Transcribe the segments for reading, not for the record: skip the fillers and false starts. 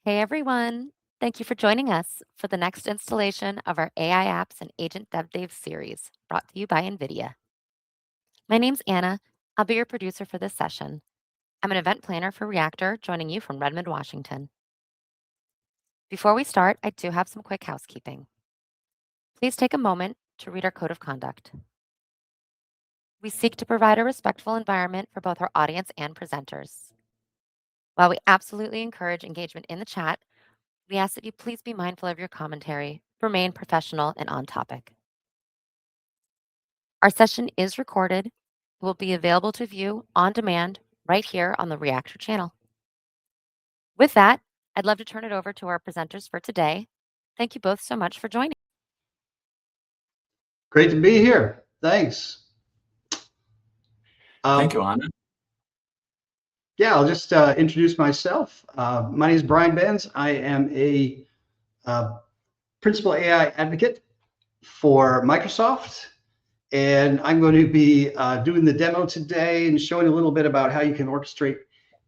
Hey everyone! Thank you for joining us for the next installation of our AI Apps and Agent Dev series brought to you by NVIDIA. My name's Anna. I'll be your producer for this session. I'm an event planner for Reactor, joining you from Redmond, Washington. Before we start, I do have some quick housekeeping. Please take a moment to read our code of conduct. We seek to provide a respectful environment for both our audience and presenters. While we absolutely encourage engagement in the chat, we ask that you please be mindful of your commentary, remain professional and on topic. Our session is recorded. It will be available to view on demand right here on the Reactor channel. With that, I'd love to turn it over to our presenters for today. Thank you both so much for joining. Great to be here. Thanks. Thank you, Anna. Yeah, I'll just introduce myself. My name is Brian Benz. I am a principal AI advocate for Microsoft, and I'm going to be doing the demo today and showing a little bit about how you can orchestrate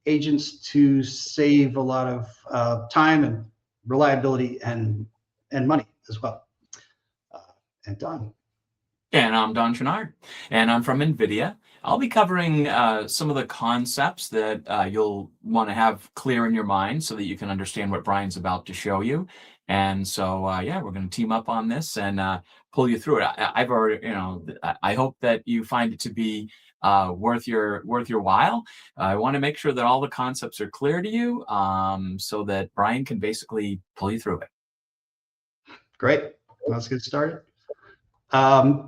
agents to save a lot of time and reliability and money as well. And Don. And I'm Don Chenard, and I'm from NVIDIA. I'll be covering some of the concepts that you'll want to have clear in your mind so that you can understand what Brian's about to show you. And so, yeah, we're going to team up on this and pull you through it. I've already, I hope that you find it to be worth your while. I want to make sure that all the concepts are clear to you so that Brian can basically pull you through it. Great. Let's get started.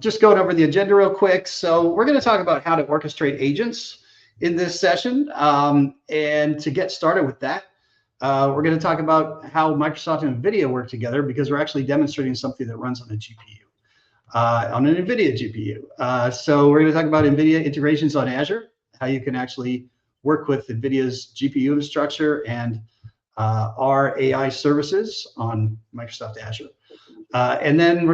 Just going over the agenda real quick. So we're going to talk about how to orchestrate agents in this session. And to get started with that, we're going to talk about how Microsoft and NVIDIA work together, because we're actually demonstrating something that runs on a GPU, on an NVIDIA GPU. So we're going to talk about NVIDIA integrations on Azure, how you can actually work with NVIDIA's GPU infrastructure and our AI services on Microsoft Azure. And then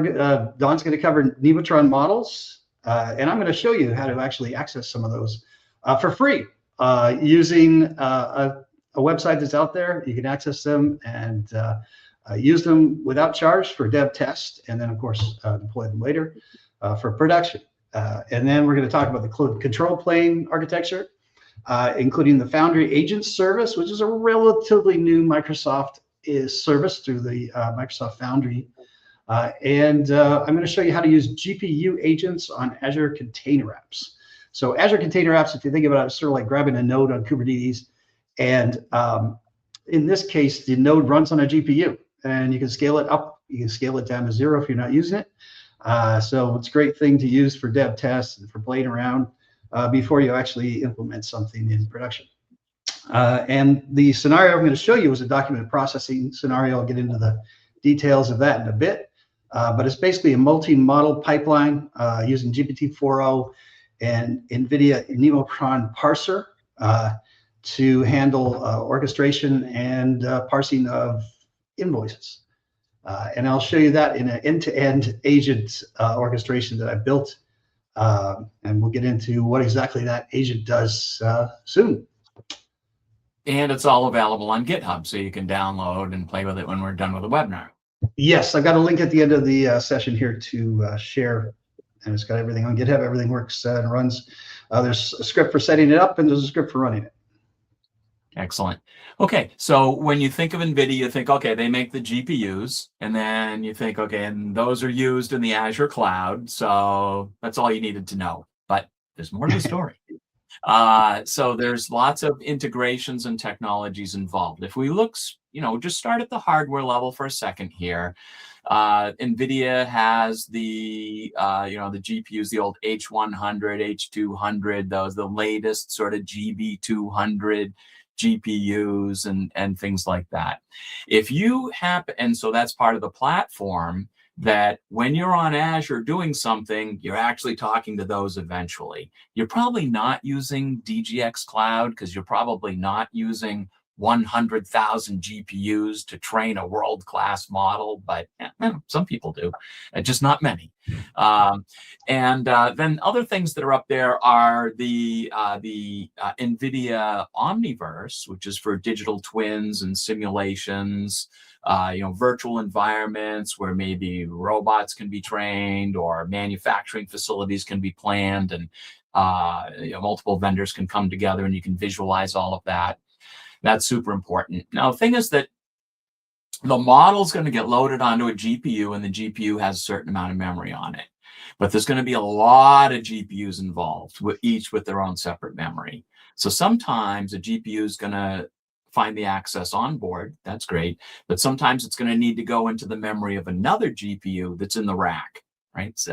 Don's going to cover Nematron models, and I'm going to show you how to actually access some of those for free using a website that's out there. You can access them and use them without charge for dev test, and then of course deploy them later for production. And then we're going to talk about the control plane architecture, including the Foundry Agent Service, which is a relatively new Microsoft service through the Microsoft Foundry. And I'm going to show you how to use GPU agents on Azure Container Apps. So Azure Container Apps, if you think about it, it's sort of like grabbing a node on Kubernetes. And in this case, the node runs on a GPU, and you can scale it up. You can scale it down to 0 if you're not using it. So it's a great thing to use for dev tests and for playing around before you actually implement something in production. And the scenario I'm going to show you is a document processing scenario. I'll get into the details of that in a bit. But it's basically a multi-model pipeline using GPT-4o and NVIDIA Nemotron parser to handle orchestration and parsing of invoices. And I'll show you that in an end-to-end agent orchestration that I built. And we'll get into what exactly that agent does soon. And it's all available on GitHub, so you can download and play with it when we're done with the webinar. Yes, I've got a link at the end of the session here to share, and it's got everything on GitHub. Everything works and runs. There's a script for setting it up, and there's a script for running it. Excellent. Okay, so when you think of NVIDIA, you think, okay, they make the GPUs, and then you think, okay, and those are used in the Azure cloud, so that's all you needed to know. But there's more to the story. So there's lots of integrations and technologies involved. If we look, just start at the hardware level for a second here. NVIDIA has the, the GPUs, the old H100, H200, the latest sort of GB200 GPUs and things like that. If you happen, and so that's part of the platform, that when you're on Azure doing something, you're actually talking to those eventually. You're probably not using DGX Cloud because you're probably not using 100,000 GPUs to train a world-class model, but some people do, just not many. Then other things that are up there are the NVIDIA Omniverse, which is for digital twins and simulations, virtual environments where maybe robots can be trained or manufacturing facilities can be planned, and multiple vendors can come together and you can visualize all of that. That's super important. Now, the thing is that the model is going to get loaded onto a GPU, and the GPU has a certain amount of memory on it. But there's going to be a lot of GPUs involved, each with their own separate memory. So sometimes a GPU is going to find the access on board. That's great. But sometimes it's going to need to go into the memory of another GPU that's in the rack. Right, it's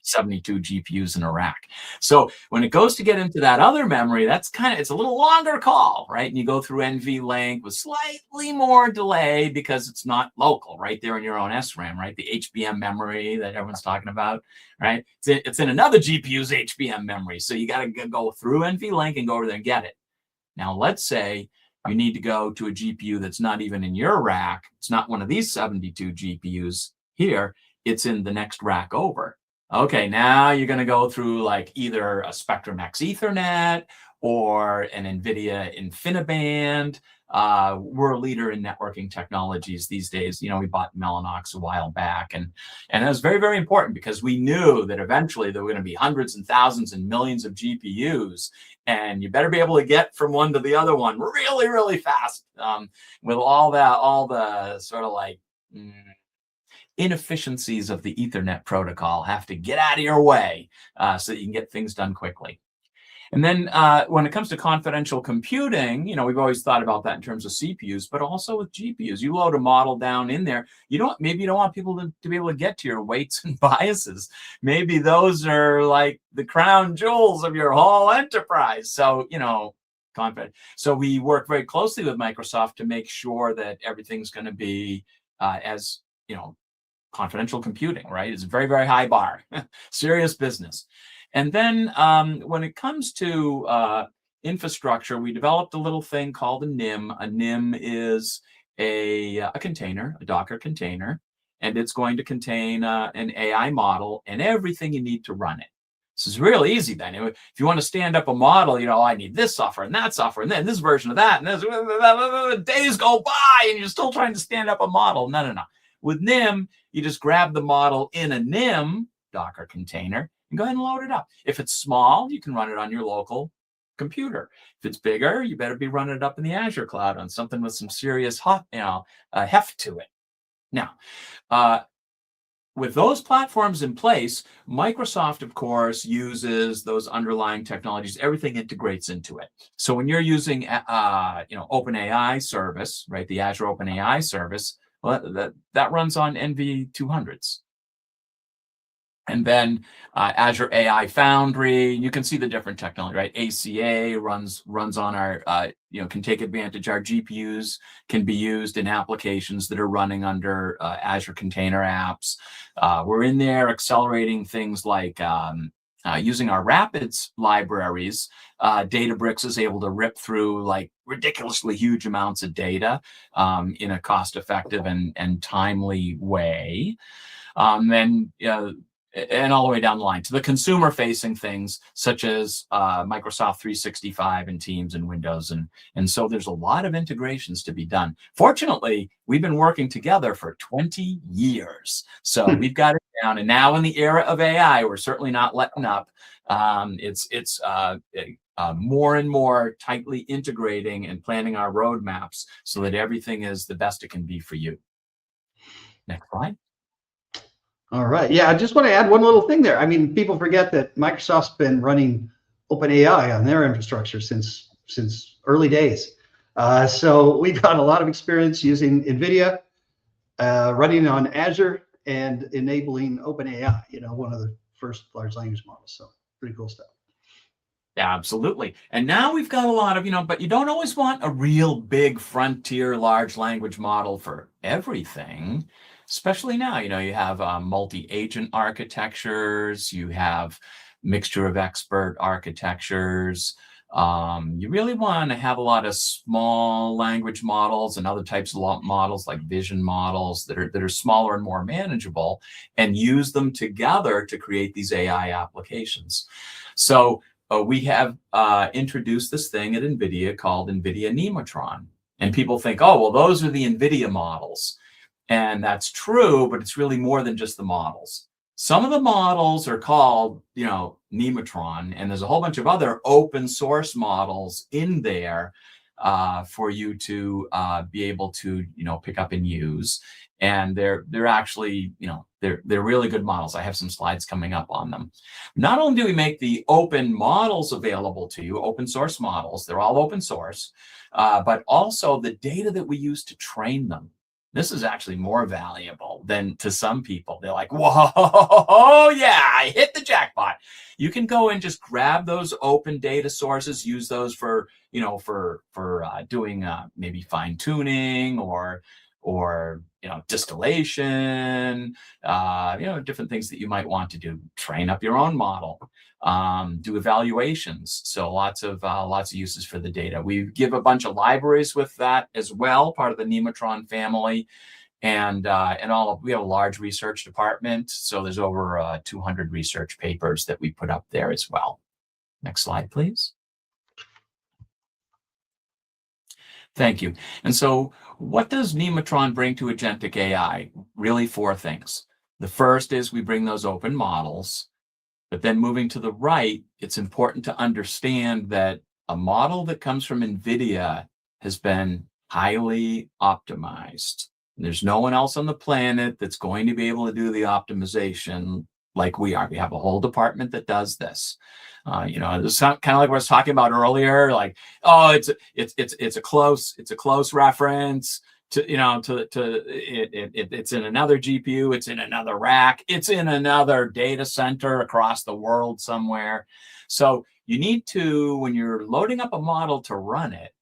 72 GPUs in a rack. So when it goes to get into that other memory, it's a little longer call, right? And you go through NVLink with slightly more delay because it's not local, right there in your own SRAM, right? The HBM memory that everyone's talking about, right? It's in another GPU's HBM memory. So you got to go through NVLink and go over there and get it. Now, let's say you need to go to a GPU that's not even in your rack. It's not one of these 72 GPUs here. It's in the next rack over. Okay, now you're going to go through like either a Spectrum X Ethernet or an NVIDIA InfiniBand. We're a leader in networking technologies these days. We bought Mellanox a while back, and that was very, very important because we knew that eventually there were going to be hundreds and thousands and millions of GPUs, and you better be able to get from one to the other one really, really fast with all the sort of like inefficiencies of the Ethernet protocol have to get out of your way so that you can get things done quickly. And then when it comes to confidential computing, we've always thought about that in terms of CPUs, but also with GPUs. You load a model down in there. Maybe you don't want people to be able to get to your weights and biases. Maybe those are like the crown jewels of your whole enterprise. So, confident. So we work very closely with Microsoft to make sure that everything's going to be as, confidential computing, right? It's a very, very high bar, serious business. And then when it comes to infrastructure, we developed a little thing called a NIM. A NIM is a container, a Docker container, and it's going to contain an AI model and everything you need to run it. So it's real easy then. If you want to stand up a model, I need this software and that software and then this version of that, and this, days go by and you're still trying to stand up a model. No. With NIM, you just grab the model in a NIM Docker container and go ahead and load it up. If it's small, you can run it on your local computer. If it's bigger, you better be running it up in the Azure cloud on something with some serious heft to it. Now, with those platforms in place, Microsoft, of course, uses those underlying technologies. Everything integrates into it. So when you're using, OpenAI service, right, the Azure OpenAI service, well, that runs on NV200s. And then Azure AI Foundry, you can see the different technology, right? ACA runs on our, can take advantage. Our GPUs can be used in applications that are running under Azure Container Apps. We're in there accelerating things like using our Rapids libraries. Databricks is able to rip through like ridiculously huge amounts of data in a cost-effective and timely way. And all the way down the line to the consumer-facing things such as Microsoft 365 and Teams and Windows. And so there's a lot of integrations to be done. Fortunately, we've been working together for 20 years. So we've got it down. And now in the era of AI, we're certainly not letting up. It's more and more tightly integrating and planning our roadmaps so that everything is the best it can be for you. Next slide. All right. Yeah, I just want to add one little thing there. I mean, people forget that Microsoft's been running OpenAI on their infrastructure since early days. So we've got a lot of experience using NVIDIA, running on Azure, and enabling OpenAI, one of the first large language models. So pretty cool stuff. Absolutely. And now we've got a lot of, but you don't always want a real big frontier large language model for everything. Especially now, you have multi-agent architectures, you have mixture of expert architectures. You really want to have a lot of small language models and other types of models like vision models that are smaller and more manageable, and use them together to create these AI applications. So we have introduced this thing at NVIDIA called NVIDIA Nemotron. And people think, oh, well, those are the NVIDIA models. And that's true, but it's really more than just the models. Some of the models are called, Nematron, and there's a whole bunch of other open source models in there for you to be able to, pick up and use. And they're actually, they're really good models. I have some slides coming up on them. Not only do we make the open models available to you, open source models, they're all open source, but also the data that we use to train them. This is actually more valuable than to some people. They're like, whoa, yeah, I hit the jackpot. You can go and just grab those open data sources, use those for, doing maybe fine tuning or distillation, different things that you might want to do. Train up your own model, do evaluations. So lots of uses for the data. We give a bunch of libraries with that as well, part of the Nematron family, and we have a large research department. So there's over 200 research papers that we put up there as well. Next slide, please. Thank you. And so what does Nematron bring to Agentic AI? Really 4 things. The first is we bring those open models, but then moving to the right, it's important to understand that a model that comes from NVIDIA has been highly optimized. There's no one else on the planet that's going to be able to do the optimization like we are. We have a whole department that does this. It's kind of like what I was talking about earlier. Like, oh, it's a close reference to it's in another GPU, it's in another rack, it's in another data center across the world somewhere. So you need to, when you're loading up a model to run it,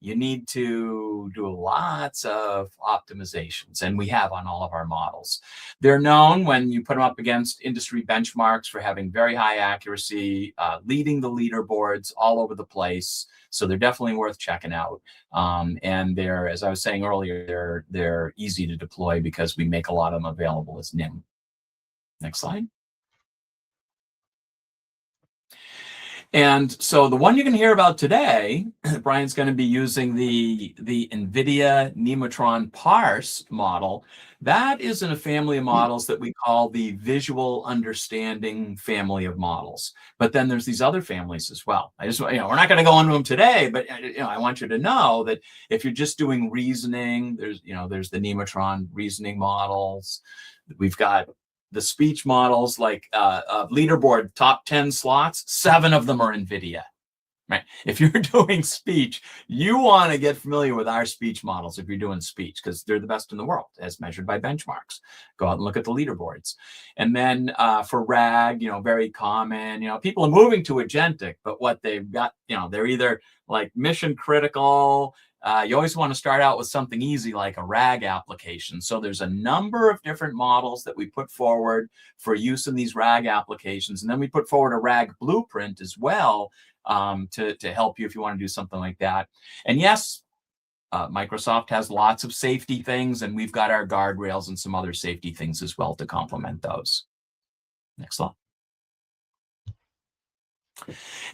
you need to do lots of optimizations, and we have on all of our models. They're known when you put them up against industry benchmarks for having very high accuracy, leading the leaderboards all over the place. So they're definitely worth checking out. And they're, as I was saying earlier, they're easy to deploy because we make a lot of them available as NIM. Next slide. And so the one you're going to hear about today, Brian's going to be using the NVIDIA Nemotron Parse model. That is in a family of models that we call the visual understanding family of models. But then there's these other families as well. We're not going to go into them today, but I want you to know that if you're just doing reasoning, there's the Nematron reasoning models. We've got the speech models, like leaderboard top 10 slots, 7 of them are NVIDIA, right? If you're doing speech, you want to get familiar with our speech models if you're doing speech, because they're the best in the world as measured by benchmarks. Go out and look at the leaderboards. And then for RAG, very common, people are moving to Agentic, but what they've got, they're either like mission critical. You always want to start out with something easy like a RAG application. So there's a number of different models that we put forward for use in these RAG applications. And then we put forward a RAG blueprint as well to help you if you want to do something like that. And yes, Microsoft has lots of safety things, and we've got our guardrails and some other safety things as well to complement those. Next slide.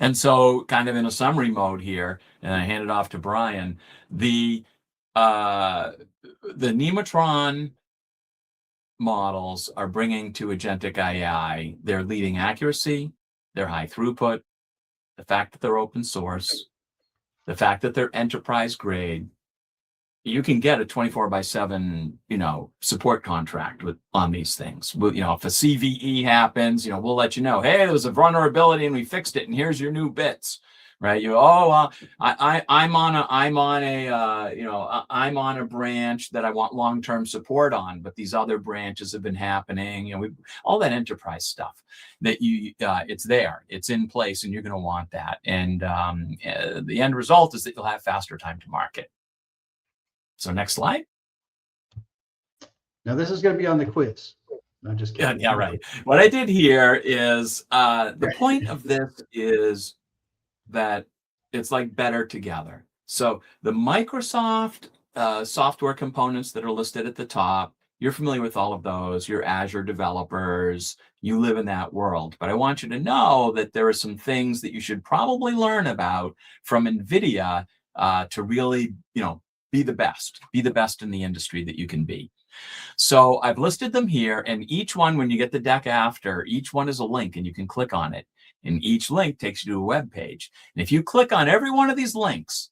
And so kind of in a summary mode here, and I hand it off to Brian, the Nematron models are bringing to Agentic AI their leading accuracy, their high throughput, the fact that they're open source, the fact that they're enterprise grade. You can get a 24/7, support contract on these things. If a CVE happens, we'll let you know, hey, there was a vulnerability and we fixed it, and here's your new bits, right? I'm on a branch that I want long-term support on, but these other branches have been happening. All that enterprise stuff that it's there, it's in place, and you're going to want that. And the end result is that you'll have faster time to market. So next slide. Now this is going to be on the quiz. No, just kidding. Yeah, right. What I did here is the point of this is that It's like better together. So the Microsoft software components that are listed at the top, you're familiar with all of those. You're Azure developers. You live in that world. But I want you to know that there are some things that you should probably learn about from NVIDIA to really, be the best in the industry that you can be. So I've listed them here, and each one, when you get the deck after, each one is a link, and you can click on it. And each link takes you to a web page. And if you click on every one of these links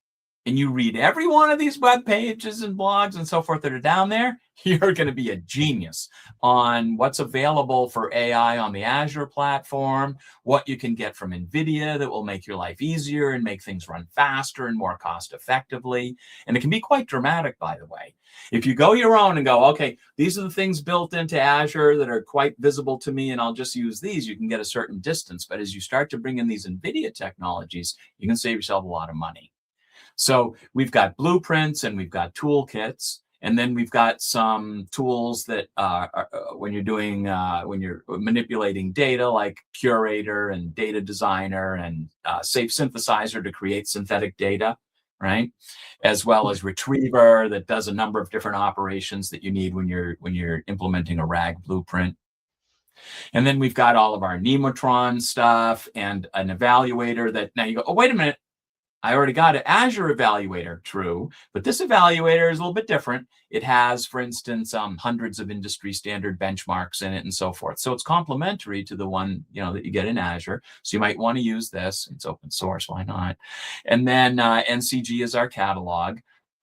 and you read every one of these web pages and blogs and so forth that are down there, you're going to be a genius on what's available for AI on the Azure platform, what you can get from NVIDIA that will make your life easier and make things run faster and more cost effectively. And it can be quite dramatic, by the way. If you go your own and go, okay, these are the things built into Azure that are quite visible to me, and I'll just use these, you can get a certain distance. But as you start to bring in these NVIDIA technologies, you can save yourself a lot of money. So we've got blueprints and we've got toolkits. And then we've got some tools that when you're doing, when you're manipulating data, like Curator and Data Designer and Safe Synthesizer to create synthetic data, right? As well as Retriever that does a number of different operations that you need when you're implementing a RAG blueprint. And then we've got all of our Nematron stuff and an evaluator that now you go, oh, wait a minute. I already got an Azure evaluator, true, but this evaluator is a little bit different. It has, for instance, hundreds of industry standard benchmarks in it and so forth. So it's complementary to the one that you get in Azure. So you might want to use this. It's open source, why not? And then NCG is our catalog.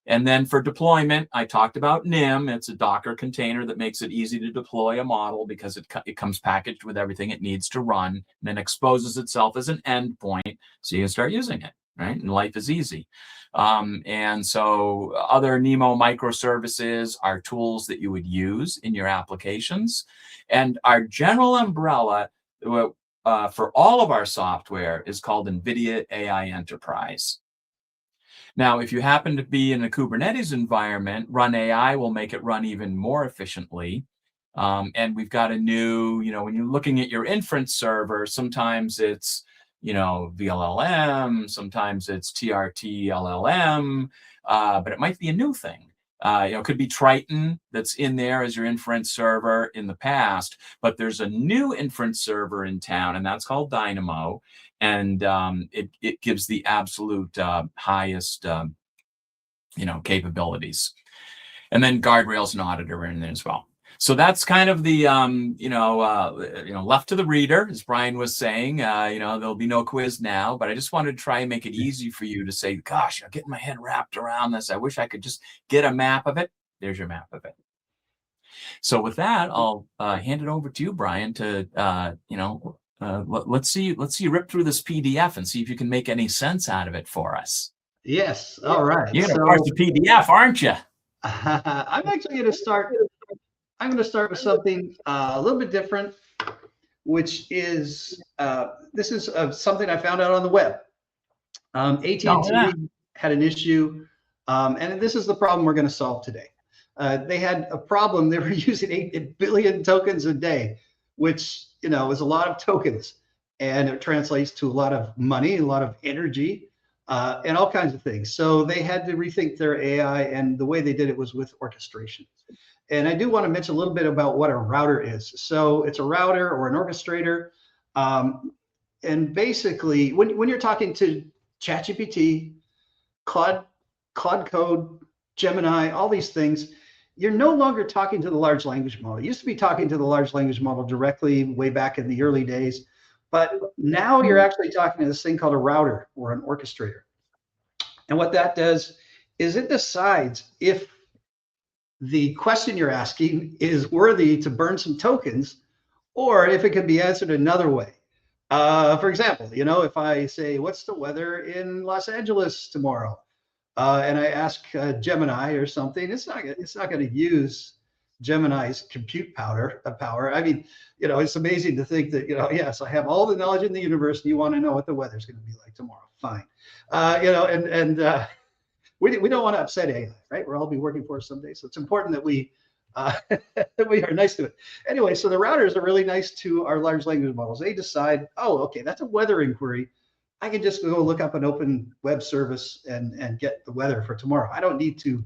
And then for deployment, I talked about NIM. It's a Docker container that makes it easy to deploy a model because it comes packaged with everything it needs to run and then exposes itself as an endpoint so you can start using it. Right? And life is easy. And so other Nemo microservices are tools that you would use in your applications. And our general umbrella for all of our software is called NVIDIA AI Enterprise. Now, if you happen to be in a Kubernetes environment, Run AI will make it run even more efficiently. And we've got a new, when you're looking at your inference server, sometimes it's VLLM, sometimes it's TRT LLM, but it might be a new thing. It could be Triton that's in there as your inference server in the past, but there's a new inference server in town, and that's called Dynamo, and it gives the absolute highest, capabilities. And then guardrails and auditor are in there as well. So that's kind of the, left to the reader, as Brian was saying. There'll be no quiz now, but I just wanted to try and make it easy for you to say, gosh, I'm getting my head wrapped around this. I wish I could just get a map of it. There's your map of it. So with that, I'll hand it over to you, Brian, to, let's see you rip through this PDF and see if you can make any sense out of it for us. Yes. All right. You're going to parse the PDF, aren't you? I'm actually going to start. I'm going to start with something a little bit different, which is this is something I found out on the web. AT&T had an issue, and this is the problem we're going to solve today. They had a problem. They were using 8 billion tokens a day, which is a lot of tokens, and it translates to a lot of money, a lot of energy, and all kinds of things. So they had to rethink their AI, and the way they did it was with orchestration. And I do want to mention a little bit about what a router is. So it's a router or an orchestrator. And basically, when you're talking to ChatGPT, Claude Code, Gemini, all these things, you're no longer talking to the large language model. You used to be talking to the large language model directly way back in the early days. But now you're actually talking to this thing called a router or an orchestrator. And what that does is it decides if the question you're asking is worthy to burn some tokens, or if it can be answered another way. For example, if I say, what's the weather in Los Angeles tomorrow? And I ask Gemini or something, it's not going to use Gemini's compute power. I mean, it's amazing to think that, yes, I have all the knowledge in the universe and you want to know what the weather's going to be like tomorrow. Fine. We don't want to upset AI, right? We'll all be working for us someday. So it's important that we that we are nice to it. Anyway, so the routers are really nice to our large language models. They decide, oh, okay, that's a weather inquiry. I can just go look up an open web service and get the weather for tomorrow. I don't need to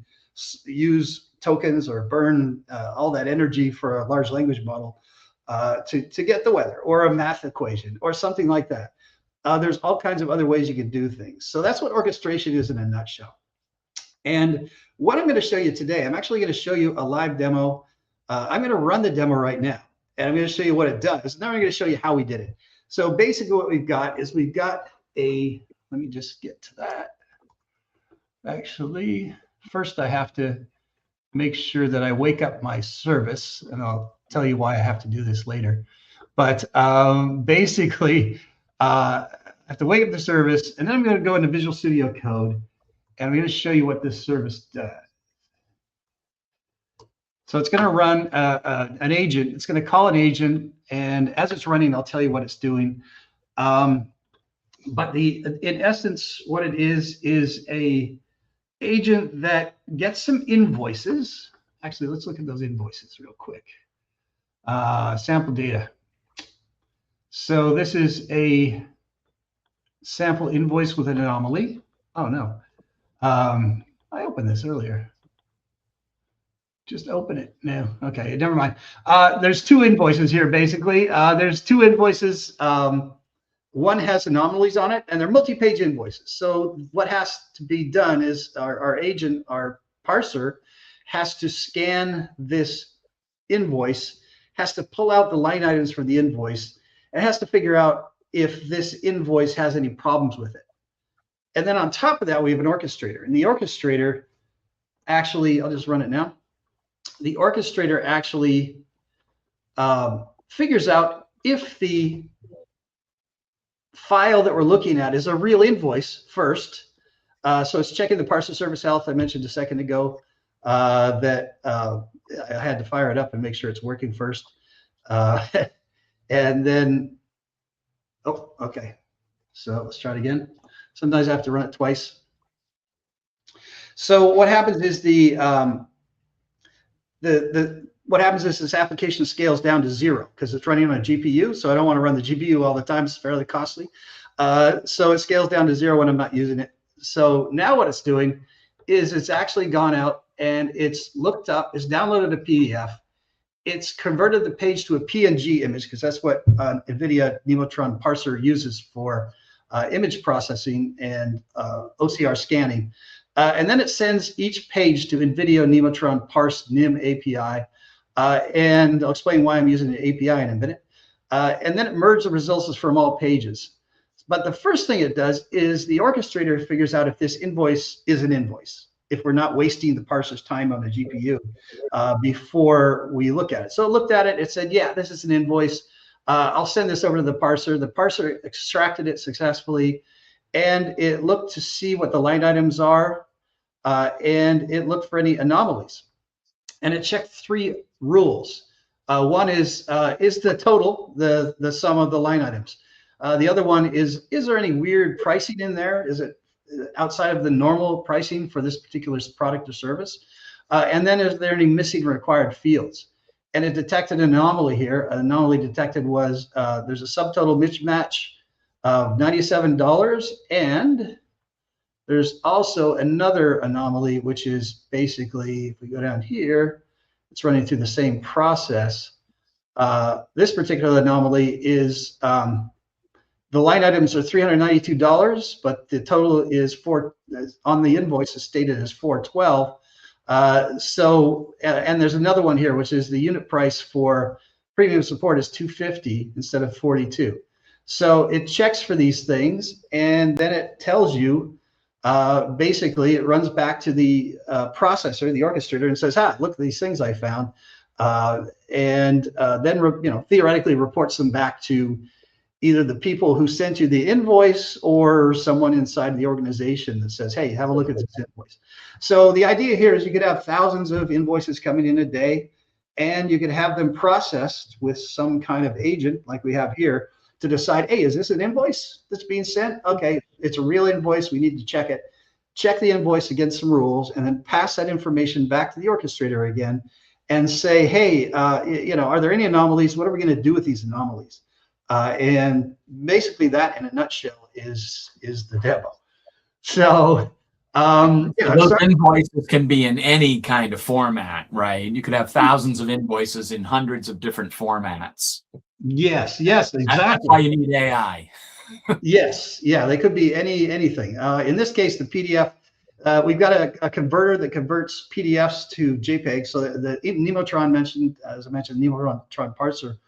use tokens or burn all that energy for a large language model to get the weather, or a math equation or something like that. There's all kinds of other ways you can do things. So that's what orchestration is in a nutshell. And what I'm going to show you today, I'm actually going to show you a live demo. I'm going to run the demo right now, and I'm going to show you what it does. And then I'm going to show you how we did it. So basically what we've got is we've got a, let me just get to that. Actually, first I have to make sure that I wake up my service, and I'll tell you why I have to do this later. But basically, I have to wake up the service, and then I'm going to go into Visual Studio Code, and I'm going to show you what this service does. So it's going to run an agent. It's going to call an agent, and as it's running, I'll tell you what it's doing. But in essence, what it is a agent that gets some invoices. Actually, let's look at those invoices real quick. Sample data. So this is a sample invoice with an anomaly. Oh no, I opened this earlier. Just open it now. Okay, never mind. There's two invoices here, basically. There's two invoices. One has anomalies on it, and they're multi-page invoices. So what has to be done is our agent, our parser, has to scan this invoice, has to pull out the line items for the invoice, and has to figure out if this invoice has any problems with it. And then on top of that, we have an orchestrator. And the orchestrator actually, I'll just run it now. The orchestrator actually figures out if the file that we're looking at is a real invoice first. So it's checking the parser service health I mentioned a second ago, that I had to fire it up and make sure it's working first. And then, oh, okay. So let's try it again. Sometimes I have to run it twice. So what happens is what happens is this application scales down to 0 because it's running on a GPU. So I don't want to run the GPU all the time. It's fairly costly. So it scales down to 0 when I'm not using it. So now what it's doing is it's actually gone out and it's looked up, it's downloaded a PDF. It's converted the page to a PNG image because that's what NVIDIA Nemotron parser uses for image processing and OCR scanning. And then it sends each page to NVIDIA Nemotron Parse NIM API. And I'll explain why I'm using the API in a minute. And then it merges the results from all pages. But the first thing it does is the orchestrator figures out if this invoice is an invoice, if we're not wasting the parser's time on the GPU before we look at it. So it looked at it, it said, yeah, this is an invoice. I'll send this over to the parser. The parser extracted it successfully, and it looked to see what the line items are, and it looked for any anomalies. And it checked 3 rules. One is the total, the sum of the line items. The other one is there any weird pricing in there? Is it outside of the normal pricing for this particular product or service? And then is there any missing required fields? And it detected an anomaly here. An anomaly detected was there's a subtotal mismatch of $97, and there's also another anomaly, which is basically, if we go down here, it's running through the same process. This particular anomaly is the line items are $392, but the total is on the invoice is stated as $412. And there's another one here, which is the unit price for premium support is $250 instead of $42. So it checks for these things, and then it tells you, basically, it runs back to the processor, the orchestrator, and says, look at these things I found, and then theoretically reports them back to either the people who sent you the invoice or someone inside the organization that says, hey, have a look at this invoice. So the idea here is you could have thousands of invoices coming in a day, and you could have them processed with some kind of agent like we have here to decide, hey, is this an invoice that's being sent? Okay, it's a real invoice. We need to check it. Check the invoice against some rules, and then pass that information back to the orchestrator again and say, hey, are there any anomalies? What are we going to do with these anomalies? And basically that in a nutshell is the demo. So those invoices can be in any kind of format, right? You could have thousands of invoices in hundreds of different formats. Yes, exactly. That's why you need AI. Yes, yeah, they could be anything. In this case, the PDF, we've got a converter that converts PDFs to JPEG. So the Nemotron mentioned, as I mentioned, Nemotron parser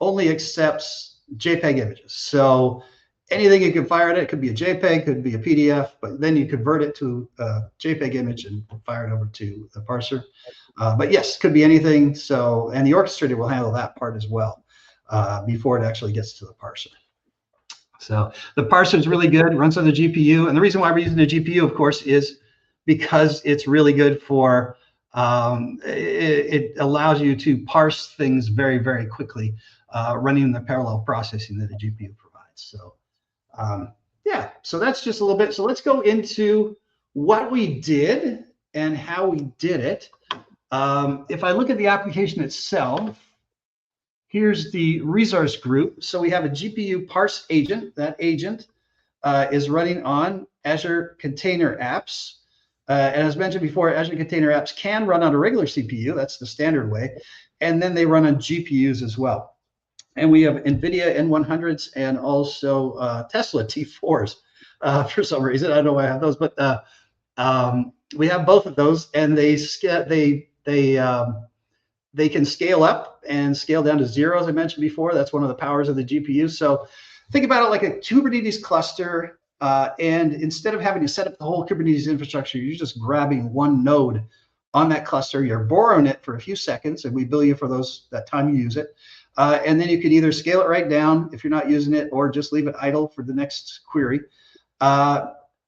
only accepts JPEG images. So anything you can fire at it could be a JPEG, could be a PDF, but then you convert it to a JPEG image and fire it over to the parser. But yes, could be anything. So, and the orchestrator will handle that part as well before it actually gets to the parser. So the parser is really good, runs on the GPU. And the reason why we're using the GPU, of course, is because it's really good for, it allows you to parse things very, very quickly, running the parallel processing that the GPU provides. So yeah, so that's just a little bit. So let's go into what we did and how we did it. If I look at the application itself, here's the resource group. So we have a GPU parse agent. That agent is running on Azure Container Apps. And as mentioned before, Azure Container Apps can run on a regular CPU. That's the standard way. And then they run on GPUs as well. And we have NVIDIA N100s and also Tesla T4s for some reason. I don't know why I have those, but we have both of those, and they can scale up and scale down to 0, as I mentioned before. That's one of the powers of the GPU. So think about it like a Kubernetes cluster, and instead of having to set up the whole Kubernetes infrastructure, you're just grabbing one node on that cluster. You're borrowing it for a few seconds, and we bill you for that time you use it. And then you could either scale it right down if you're not using it, or just leave it idle for the next query.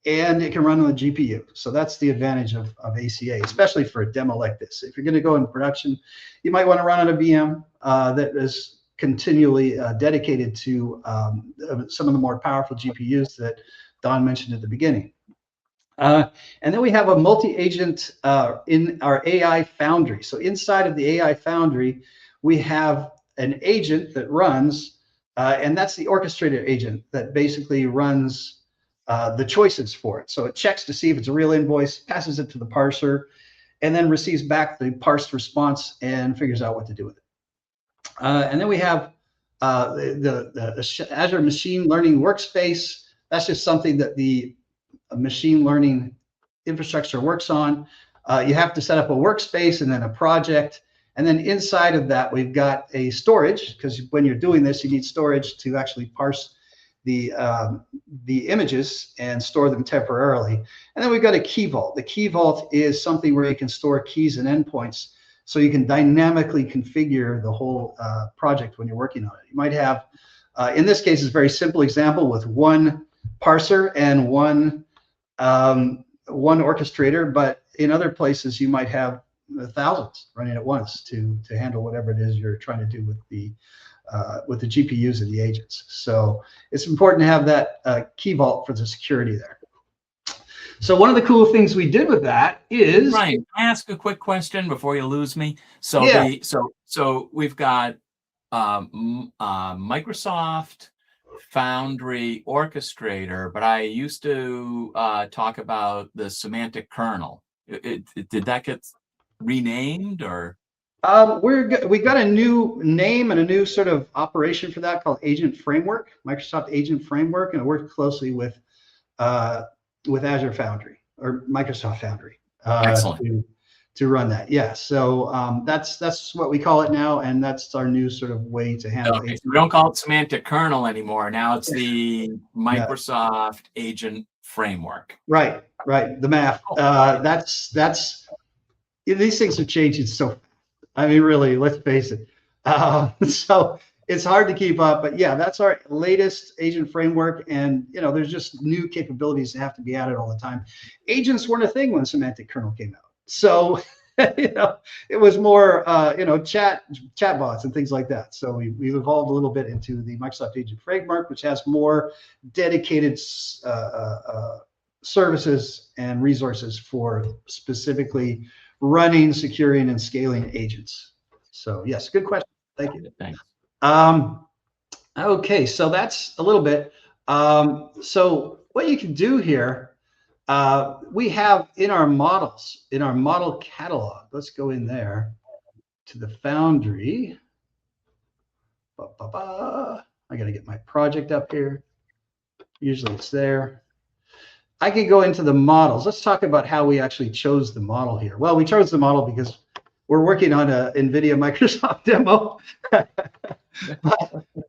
And it can run on the GPU. So that's the advantage of ACA, especially for a demo like this. If you're going to go in production, you might want to run on a VM that is continually dedicated to some of the more powerful GPUs that Don mentioned at the beginning. And then we have a multi-agent in our AI Foundry. So inside of the AI Foundry, we have an agent that runs, and that's the orchestrator agent that basically runs the choices for it. So it checks to see if it's a real invoice, passes it to the parser, and then receives back the parsed response and figures out what to do with it. And then we have the Azure Machine Learning Workspace. That's just something that the machine learning infrastructure works on. You have to set up a workspace and then a project. And then inside of that, we've got a storage, because when you're doing this, you need storage to actually parse the images and store them temporarily. And then we've got a key vault. The key vault is something where you can store keys and endpoints, so you can dynamically configure the whole project when you're working on it. You might have, in this case, it's a very simple example with one parser and one orchestrator, but in other places you might have thousands running at once to handle whatever it is you're trying to do with the GPUs and the agents. So it's important to have that key vault for the security there. So one of the cool things we did with that is, Ryan, can I ask a quick question before you lose me? So yeah. So we've got Microsoft Foundry Orchestrator, but I used to talk about the Semantic Kernel. Did that get renamed, or? We got a new name and a new sort of operation for that called Agent Framework, Microsoft Agent Framework, and it worked closely with Azure Foundry or Microsoft Foundry to run that. Yeah, so that's what we call it now, and that's our new sort of way to handle it. So we don't call it Semantic Kernel anymore. Now it's the Microsoft Agent Framework. Right, the math. These things are changing so. I mean, really, let's face it. So it's hard to keep up, but yeah, that's our latest agent framework. And, there's just new capabilities that have to be added all the time. Agents weren't a thing when Semantic Kernel came out. So, it was more, chat bots and things like that. So we've evolved a little bit into the Microsoft Agent Framework, which has more dedicated services and resources for specifically running, securing, and scaling agents. So yes, good question. Thank you. Thanks. Okay, so that's a little bit. So what you can do here, we have in our models, in our model catalog, let's go in there to the Foundry. I got to get my project up here. Usually it's there. I could go into the models. Let's talk about how we actually chose the model here. Well, we chose the model because we're working on a NVIDIA Microsoft demo. But,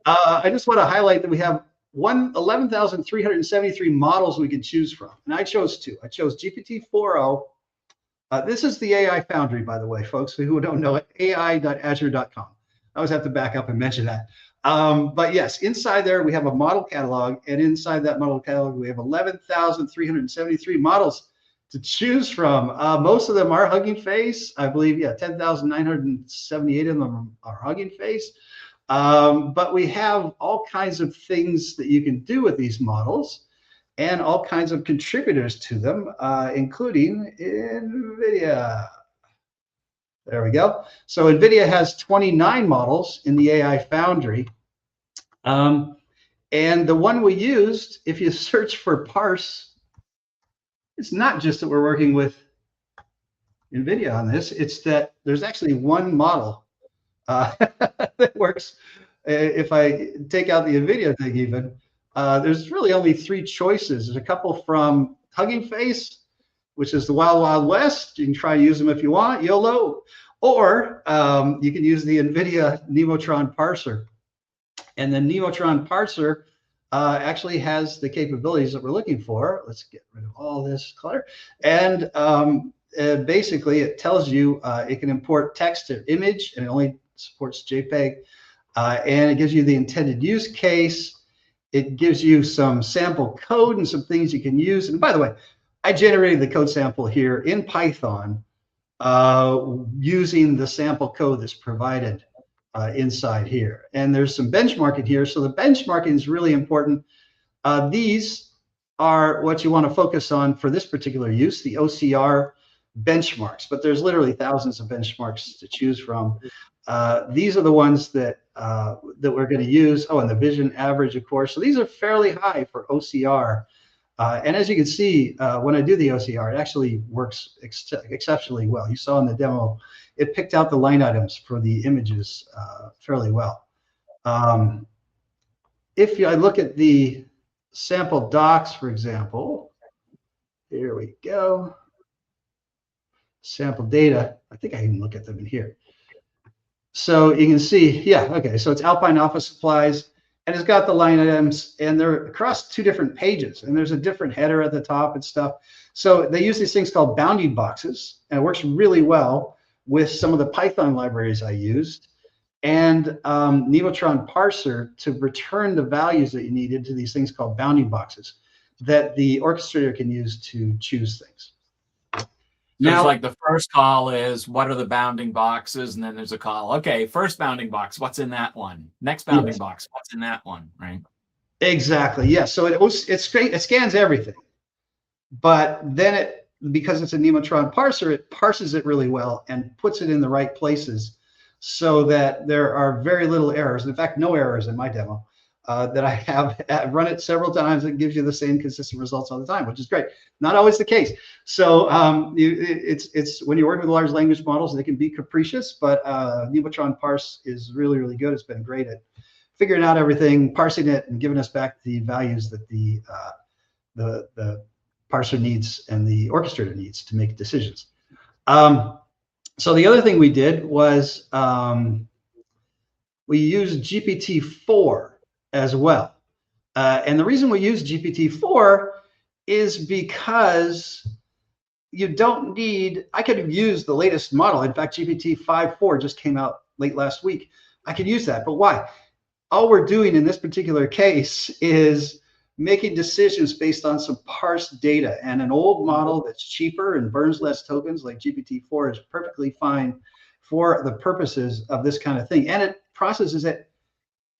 I just want to highlight that we have 11,373 models we can choose from. And I chose two. I chose GPT-4o. This is the AI Foundry, by the way, folks, who don't know it, ai.azure.com. I always have to back up and mention that. But yes, inside there, we have a model catalog. And inside that model catalog, we have 11,373 models to choose from. Most of them are Hugging Face. I believe, yeah, 10,978 of them are Hugging Face. But we have all kinds of things that you can do with these models and all kinds of contributors to them, including NVIDIA. There we go. So NVIDIA has 29 models in the AI Foundry. And the one we used, if you search for Parse, it's not just that we're working with NVIDIA on this, it's that there's actually one model that works. If I take out the NVIDIA thing even, there's really only three choices. There's a couple from Hugging Face, which is the Wild Wild West. You can try to use them if you want, YOLO. Or you can use the NVIDIA Nemotron parser. And the Nematron parser actually has the capabilities that we're looking for. Let's get rid of all this clutter. And basically, it tells you it can import text to image, and it only supports JPEG. And it gives you the intended use case. It gives you some sample code and some things you can use. And by the way, I generated the code sample here in Python using the sample code that's provided inside here. And there's some benchmarking here. So the benchmarking is really important. These are what you want to focus on for this particular use, the OCR benchmarks. But there's literally thousands of benchmarks to choose from. These are the ones that we're going to use. Oh, and the vision average, of course. So these are fairly high for OCR. And as you can see, when I do the OCR, it actually works exceptionally well. You saw in the demo, it picked out the line items for the images fairly well. If I look at the sample docs, for example, here we go. Sample data. I think I can look at them in here. So you can see, yeah, okay. So it's Alpine Office Supplies, and it's got the line items, and they're across two different pages, and there's a different header at the top and stuff. So they use these things called bounding boxes, and it works really well with some of the Python libraries I used, and Nematron parser to return the values that you need into these things called bounding boxes that the orchestrator can use to choose things. So now, it's like the first call is, what are the bounding boxes? And then there's a call, okay, first bounding box, what's in that one? Next bounding box, what's in that one, right? Exactly, yes. So it scans everything. But then because it's a Nematron parser, it parses it really well and puts it in the right places so that there are very little errors. In fact, no errors in my demo. That I have run it several times. It gives you the same consistent results all the time, which is great. Not always the case. So it's when you're working with large language models, they can be capricious, but Nematron parse is really, really good. It's been great at figuring out everything, parsing it, and giving us back the values that the parser needs and the orchestrator needs to make decisions. So the other thing we did was we used GPT-4 as well. And the reason we use GPT-4 is because you don't need, I could have used the latest model. In fact, GPT-5.4 just came out late last week. I could use that, but why? All we're doing in this particular case is making decisions based on some parsed data, and an old model that's cheaper and burns less tokens like GPT-4 is perfectly fine for the purposes of this kind of thing. And it processes it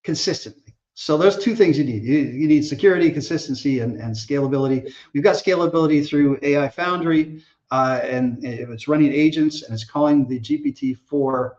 consistently. So those two things you need. You need security, consistency, and scalability. We've got scalability through AI Foundry, and if it's running agents and it's calling the GPT-4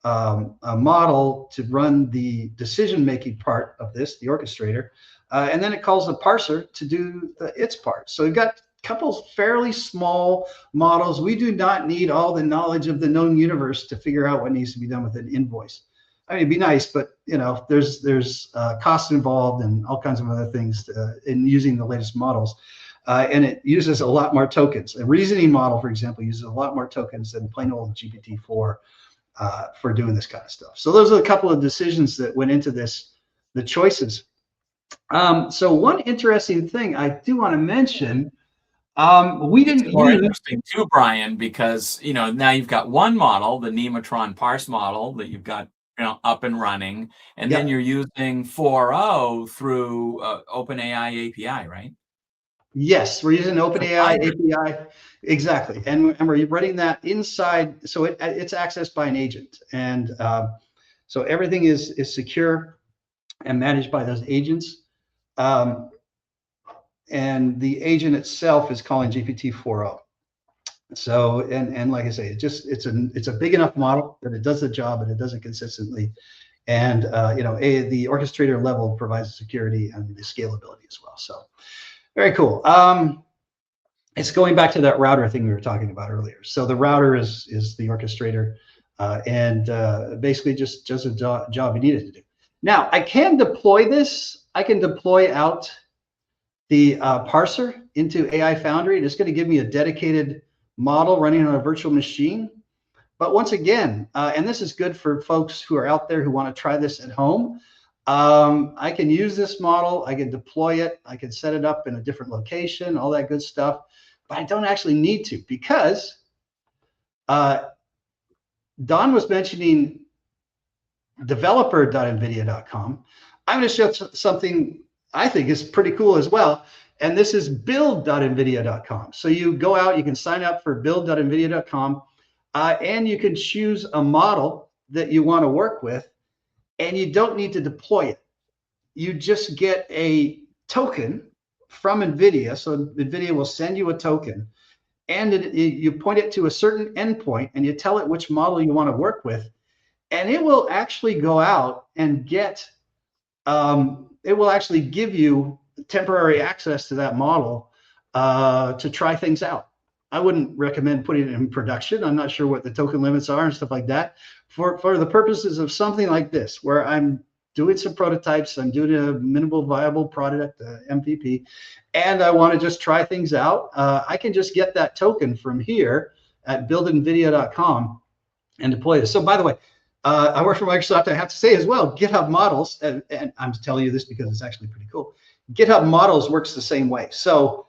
a model to run the decision-making part of this, the orchestrator, and then it calls the parser to do its part. So we've got a couple fairly small models. We do not need all the knowledge of the known universe to figure out what needs to be done with an invoice. I mean, it'd be nice, but there's costs involved and all kinds of other things in using the latest models. And it uses a lot more tokens. A reasoning model, for example, uses a lot more tokens than plain old GPT-4 for doing this kind of stuff. So those are a couple of decisions that went into this, the choices. So one interesting thing I do want to mention, we didn't more use... interesting too, Brian, because now you've got one model, the Nematron Parse model, that you've got up and running, and then you're using 4.0 through OpenAI API, right? Yes, we're using OpenAI API, exactly, and we're running that inside, so it's accessed by an agent, and so everything is secure and managed by those agents, and the agent itself is calling GPT 4.0. So and like I say, it's a big enough model that it does the job and it does it consistently, and the orchestrator level provides the security and the scalability as well. So. Very cool. It's going back to that router thing we were talking about earlier. So the router is the orchestrator, and basically just does a job you need it to do. Now I can deploy this. I can deploy out the parser into AI Foundry. It's going to give me a dedicated model running on a virtual machine. But once again, and this is good for folks who are out there who want to try this at home. I can use this model, I can deploy it, I can set it up in a different location, all that good stuff, but I don't actually need to, because Don was mentioning developer.nvidia.com. I'm going to show something I think is pretty cool as well, and this is build.nvidia.com. So you go out, you can sign up for build.nvidia.com, and you can choose a model that you want to work with. And you don't need to deploy it. You just get a token from NVIDIA. So NVIDIA will send you a token, and you point it to a certain endpoint, and you tell it which model you want to work with, and it will actually go out and get, it will actually give you temporary access to that model to try things out. I wouldn't recommend putting it in production. I'm not sure what the token limits are and stuff like that. For the purposes of something like this, where I'm doing some prototypes, I'm doing a minimal viable product, MVP, and I want to just try things out, I can just get that token from here at buildnvidia.com and deploy this. So by the way, I work for Microsoft. I have to say as well, GitHub Models, and I'm telling you this because it's actually pretty cool. GitHub Models works the same way. So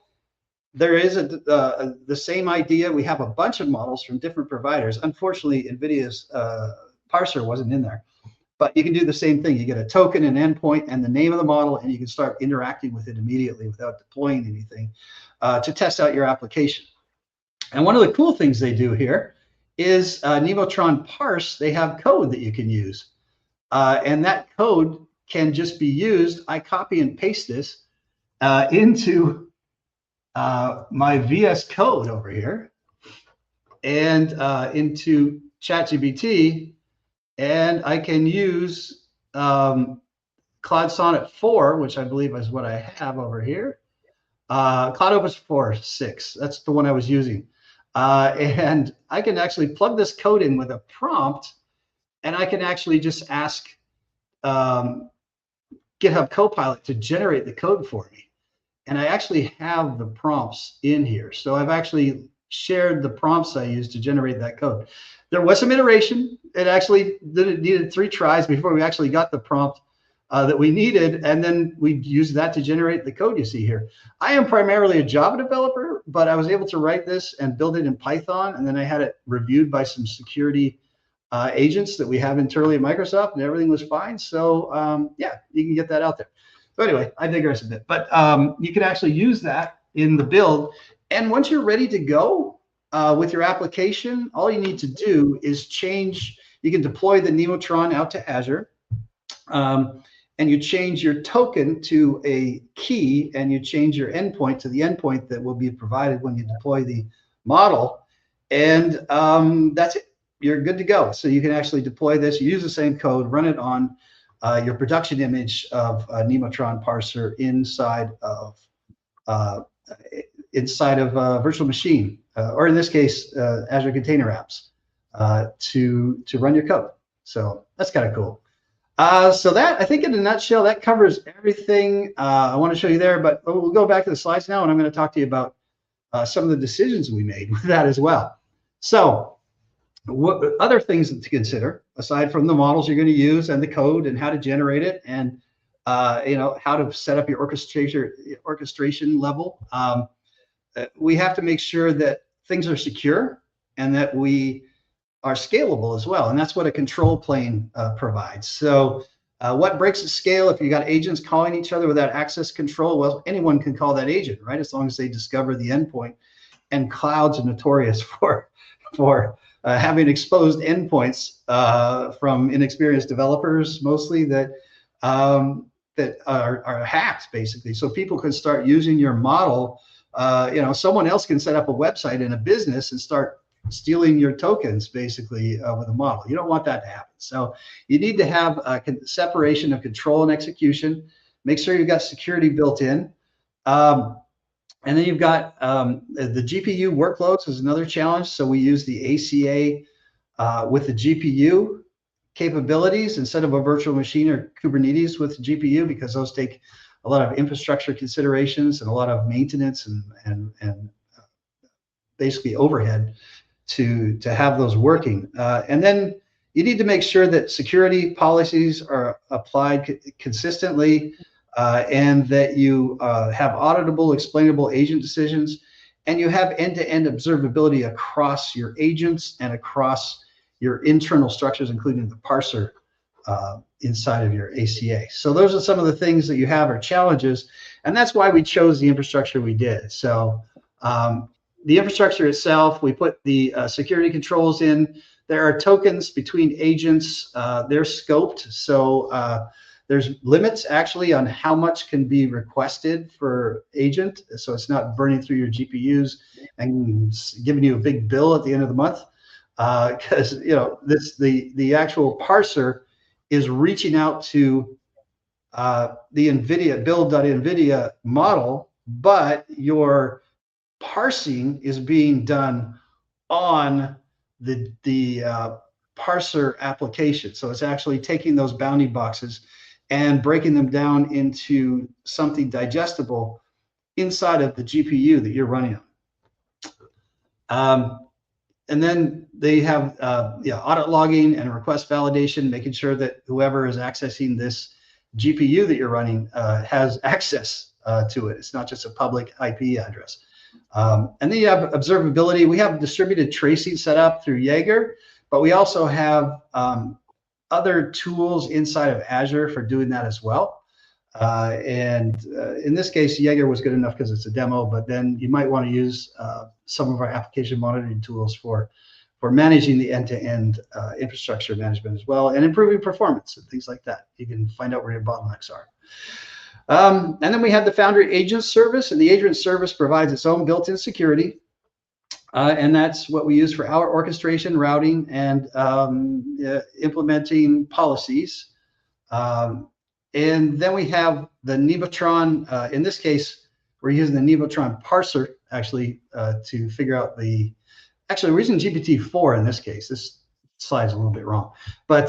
there is the same idea. We have a bunch of models from different providers. Unfortunately, NVIDIA's parser wasn't in there, but you can do the same thing. You get a token, an endpoint, and the name of the model, and you can start interacting with it immediately without deploying anything to test out your application. And one of the cool things they do here is Nematron Parse. They have code that you can use, and that code can just be used. I copy and paste this into my VS Code over here and into ChatGPT, and I can use Cloud Sonnet 4, which I believe is what I have over here. Cloud Opus 4.6, that's the one I was using. And I can actually plug this code in with a prompt, and I can actually just ask GitHub Copilot to generate the code for me. And I actually have the prompts in here. So I've actually shared the prompts I used to generate that code. There was some iteration. It actually needed 3 tries before we actually got the prompt that we needed. And then we used that to generate the code you see here. I am primarily a Java developer, but I was able to write this and build it in Python. And then I had it reviewed by some security agents that we have internally at Microsoft, and everything was fine. So yeah, you can get that out there. So anyway, I digress a bit, but you can actually use that in the build. And once you're ready to go with your application, all you need to do is change. You can deploy the Nematron out to Azure, and you change your token to a key, and you change your endpoint to the endpoint that will be provided when you deploy the model. And that's it. you're good to go. So you can actually deploy this, use the same code, run it on your production image of a Nematron parser inside of a virtual machine, or in this case, Azure Container Apps, to run your code. So that's kind of cool. So that, I think in a nutshell, that covers everything I want to show you there, but we'll go back to the slides now, and I'm going to talk to you about some of the decisions we made with that as well. So what other things to consider, aside from the models you're going to use and the code and how to generate it, and how to set up your orchestration level. We have to make sure that things are secure and that we are scalable as well. And that's what a control plane provides. So what breaks the scale if you got agents calling each other without access control? Well, anyone can call that agent, right? As long as they discover the endpoint. And clouds are notorious for having exposed endpoints from inexperienced developers, mostly that are hacked, basically. So people can start using your model. Someone else can set up a website in a business and start stealing your tokens, basically, with a model. You don't want that to happen. So you need to have a separation of control and execution. Make sure you've got security built in. And then you've got the GPU workloads is another challenge. So we use the ACA with the GPU capabilities instead of a virtual machine or Kubernetes with GPU, because those take a lot of infrastructure considerations and a lot of maintenance and basically overhead to have those working. And then you need to make sure that security policies are applied consistently, and that you have auditable, explainable agent decisions, and you have end-to-end observability across your agents and across your internal structures, including the parser inside of your ACA. So those are some of the things that you have are challenges, and that's why we chose the infrastructure we did. So the infrastructure itself, we put the security controls in. There are tokens between agents. They're scoped. So there's limits actually on how much can be requested per agent. So it's not burning through your GPUs and giving you a big bill at the end of the month. Because the actual parser is reaching out to the NVIDIA build.NVIDIA model, but your parsing is being done on the parser application. So it's actually taking those bounding boxes and breaking them down into something digestible inside of the GPU that you're running on. And then they have audit logging and request validation, making sure that whoever is accessing this GPU that you're running has access to it. It's not just a public IP address. And then you have observability. We have distributed tracing set up through Jaeger, but we also have other tools inside of Azure for doing that as well. And in this case, Jaeger was good enough because it's a demo, but then you might want to use some of our application monitoring tools for managing the end-to-end infrastructure management as well, and improving performance and things like that. You can find out where your bottlenecks are. And then we have the Foundry Agent Service, and the Agent Service provides its own built-in security. And that's what we use for our orchestration, routing, and implementing policies. And then we have the Nematron. In this case, we're using the Nematron parser actually to figure out actually we're using GPT-4 in this case. This slide's a little bit wrong, but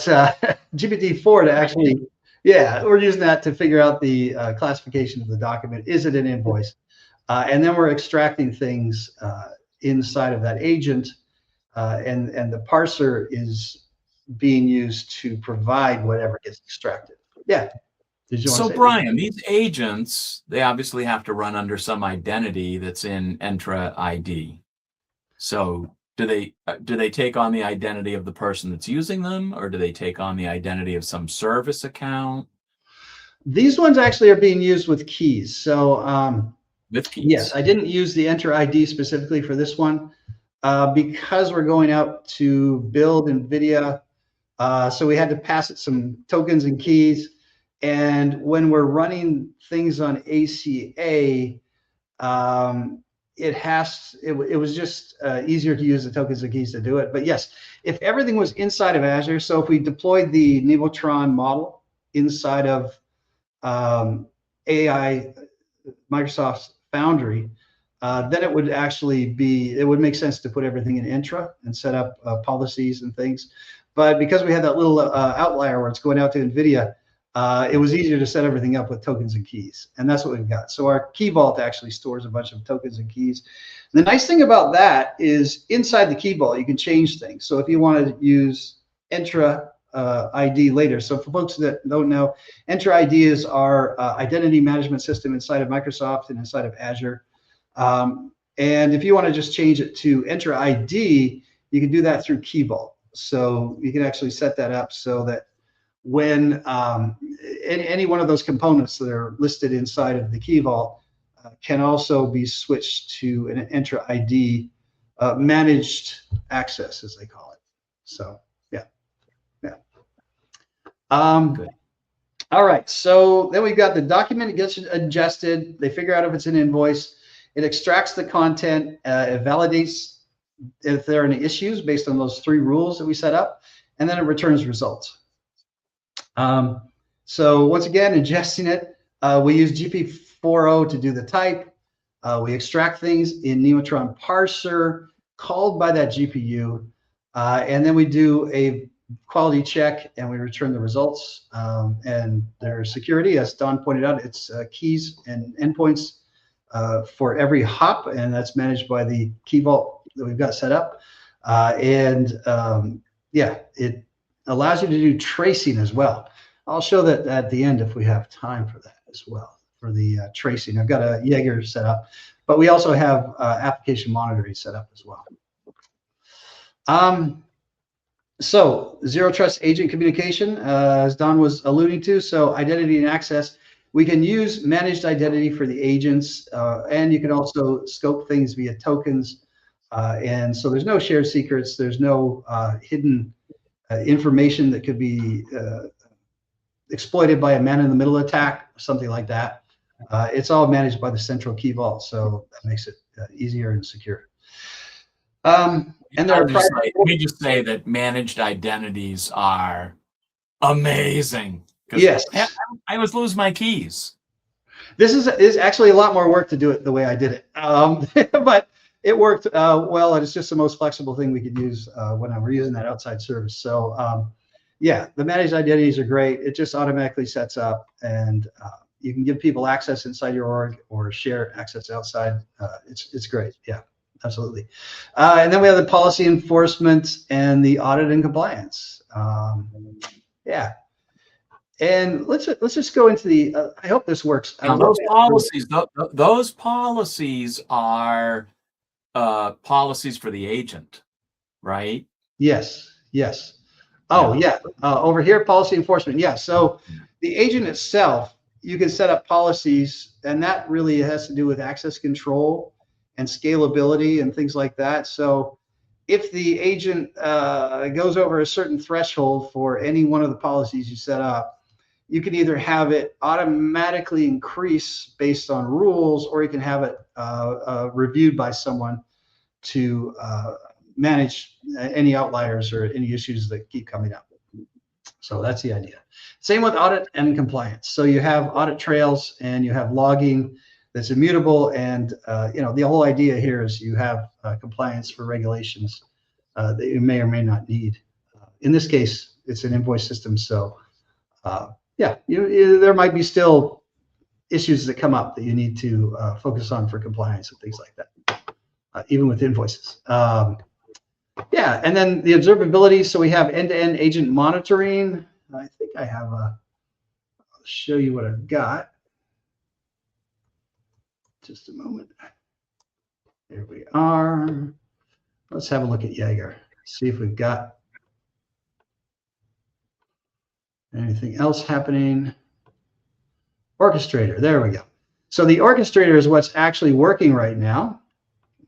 GPT-4 to actually, we're using that to figure out the classification of the document. Is it an invoice? And then we're extracting things inside of that agent, and the parser is being used to provide whatever gets extracted. Yeah. So Brian, these agents, they obviously have to run under some identity that's in Entra ID. So do they take on the identity of the person that's using them, or do they take on the identity of some service account? These ones actually are being used with keys. So with keys. Yes, I didn't use the Entra ID specifically for this one because we're going out to build NVIDIA. So we had to pass it some tokens and keys. And when we're running things on ACA, it was just easier to use the tokens and keys to do it. But yes, if everything was inside of Azure, so if we deployed the Nemotron model inside of AI Microsoft's Foundry, then it would make sense to put everything in Intra and set up policies and things. But because we had that little outlier where it's going out to NVIDIA, it was easier to set everything up with tokens and keys. And that's what we've got. So our key vault actually stores a bunch of tokens and keys. And the nice thing about that is inside the key vault, you can change things. So if you want to use Intra ID later. So for folks that don't know, Entra ID is our identity management system inside of Microsoft and inside of Azure. And if you want to just change it to Entra ID, you can do that through Key Vault. So you can actually set that up so that when any one of those components that are listed inside of the Key Vault can also be switched to an Entra ID managed access, as they call it. So all right, so then we've got the document. It gets ingested. They figure out if it's an invoice. It extracts the content. It validates if there are any issues based on those 3 rules that we set up, and then it returns results. So once again, ingesting it, we use GP40 to do the type. We extract things in Nematron parser called by that GPU, and then we do a quality check and we return the results, and their security, as Don pointed out, it's keys and endpoints for every hop, and that's managed by the key vault that we've got set up. Yeah, it allows you to do tracing as well. I'll show that at the end if we have time for that as well, for the tracing. I've got a Jaeger set up, but we also have application monitoring set up as well. So zero trust agent communication, as Don was alluding to. So identity and access, we can use managed identity for the agents, and you can also scope things via tokens. And so there's no shared secrets. There's no hidden information that could be exploited by a man-in-the-middle attack, something like that. It's all managed by the central key vault, so that makes it easier and secure. And let me just say that managed identities are amazing. Yes, I always lose my keys. This is actually a lot more work to do it the way I did it, but it worked well, and it's just the most flexible thing we could use when we're using that outside service. So yeah, the managed identities are great. It just automatically sets up, and you can give people access inside your org or share access outside. It's great. Yeah. Absolutely. And then we have the policy enforcement and the audit and compliance. Yeah. And let's just go into the, I hope this works. Now, those policies are policies for the agent, right? Yes. Yes. Oh, yeah. Over here, policy enforcement. Yeah. So the agent itself, you can set up policies, and that really has to do with access control and scalability and things like that. So if the agent goes over a certain threshold for any one of the policies you set up, you can either have it automatically increase based on rules, or you can have it reviewed by someone to manage any outliers or any issues that keep coming up. So that's the idea. Same with audit and compliance. So you have audit trails and you have logging that's immutable, and the whole idea here is you have compliance for regulations that you may or may not need. In this case, it's an invoice system, so yeah, there might be still issues that come up that you need to focus on for compliance and things like that, even with invoices. Yeah, and then the observability. So we have end-to-end agent monitoring. I think I have I'll show you what I've got. Just a moment. Here we are. Let's have a look at Jaeger. See if we've got anything else happening. Orchestrator. There we go. So the orchestrator is what's actually working right now.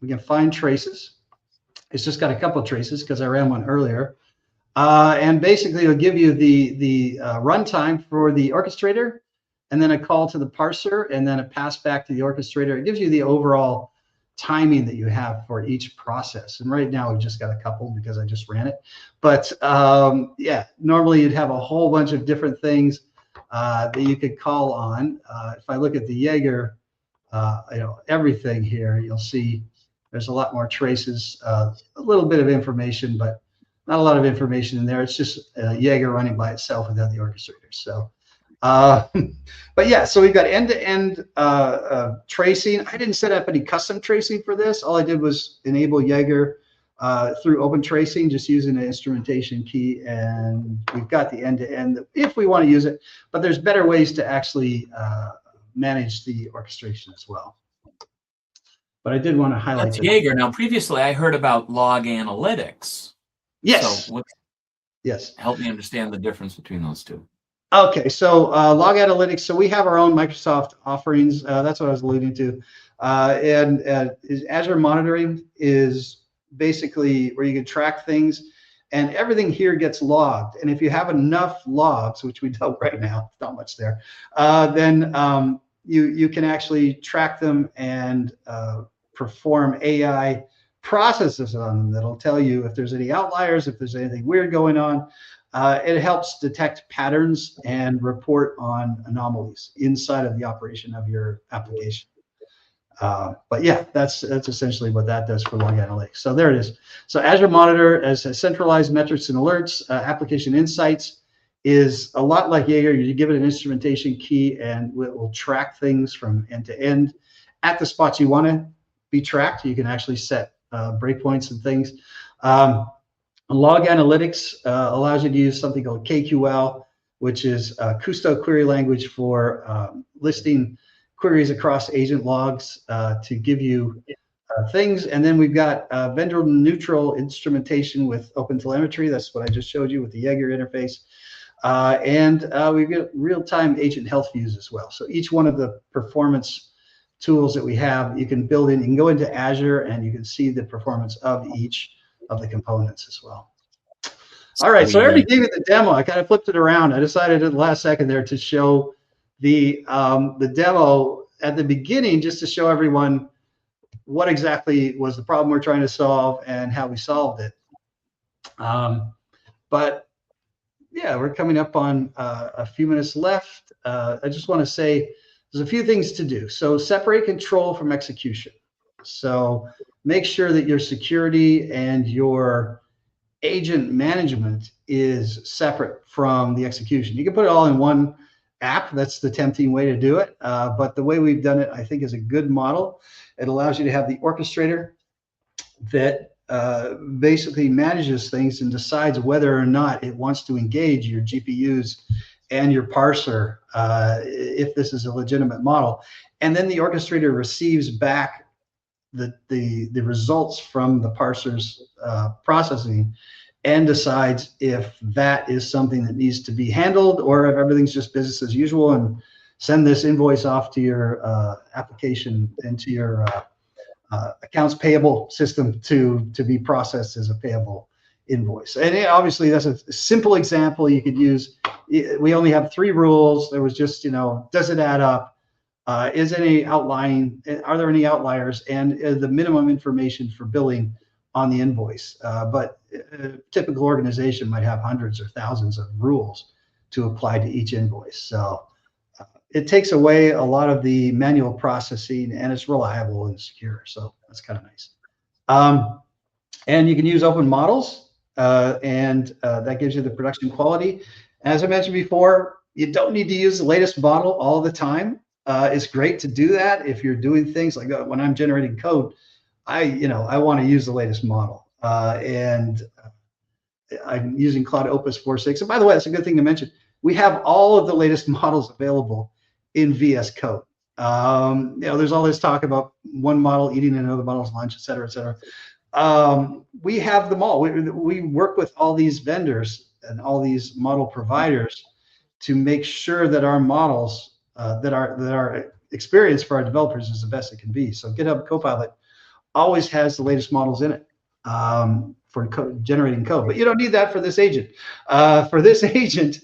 We can find traces. It's just got a couple of traces because I ran one earlier. And basically it'll give you the runtime for the orchestrator, and then a call to the parser, and then a pass back to the orchestrator. It gives you the overall timing that you have for each process. And right now we've just got a couple because I just ran it. But yeah, normally you'd have a whole bunch of different things that you could call on. If I look at the Jaeger, everything here, you'll see there's a lot more traces, a little bit of information, but not a lot of information in there. It's just Jaeger running by itself without the orchestrator. So, but yeah, so we've got end-to-end tracing. I didn't set up any custom tracing for this. All I did was enable Jaeger through open tracing, just using an instrumentation key, and we've got the end-to-end if we want to use it. But there's better ways to actually manage the orchestration as well. But I did want to highlight That's Jaeger. Now, previously I heard about log analytics. Yes. So yes. Help me understand the difference between those two. Okay, so log analytics. So we have our own Microsoft offerings. That's what I was alluding to. And Azure monitoring is basically where you can track things, and everything here gets logged. And if you have enough logs, which we don't right now, not much there, then you can actually track them and perform AI processes on them that'll tell you if there's any outliers, if there's anything weird going on. It helps detect patterns and report on anomalies inside of the operation of your application. But yeah, that's essentially what that does for log analytics. So there it is. So Azure Monitor as a centralized metrics and alerts, application insights is a lot like Jaeger. You give it an instrumentation key and it will track things from end to end at the spots you want to be tracked. You can actually set breakpoints and things. Log analytics allows you to use something called KQL, which is Kusto query language for listing queries across agent logs to give you things. And then we've got vendor neutral instrumentation with OpenTelemetry. That's what I just showed you with the Jaeger interface. And we've got real-time agent health views as well. So each one of the performance tools that we have, you can build in. You can go into Azure and you can see the performance of each of the components as well. All right, so I already gave you the demo. I kind of flipped it around. I decided at the last second there to show the demo at the beginning, just to show everyone what exactly was the problem we're trying to solve and how we solved it. But yeah, we're coming up on a few minutes left. I just want to say there's a few things to do. So separate control from execution. So make sure that your security and your agent management is separate from the execution. You can put it all in one app. That's the tempting way to do it. But the way we've done it, I think, is a good model. It allows you to have the orchestrator that basically manages things and decides whether or not it wants to engage your GPUs and your parser if this is a legitimate model. And then the orchestrator receives back the results from the parser's processing and decides if that is something that needs to be handled or if everything's just business as usual, and send this invoice off to your application into your accounts payable system to be processed as a payable invoice. And obviously that's a simple example you could use. We only have 3 rules. There was just, does it add up? Is any outlying? Are there any outliers? And the minimum information for billing on the invoice. But a typical organization might have hundreds or thousands of rules to apply to each invoice. So it takes away a lot of the manual processing, and it's reliable and secure. So that's kind of nice. And you can use open models, and that gives you the production quality. As I mentioned before, you don't need to use the latest model all the time. It's great to do that if you're doing things like when I'm generating code. I want to use the latest model, and I'm using Cloud Opus 4.6. And by the way, that's a good thing to mention. We have all of the latest models available in VS Code. There's all this talk about one model eating another model's lunch, et cetera, et cetera. We have them all. We work with all these vendors and all these model providers to make sure that our models, that our experience for our developers is the best it can be. So GitHub Copilot always has the latest models in it for generating code, but you don't need that for this agent. For this agent,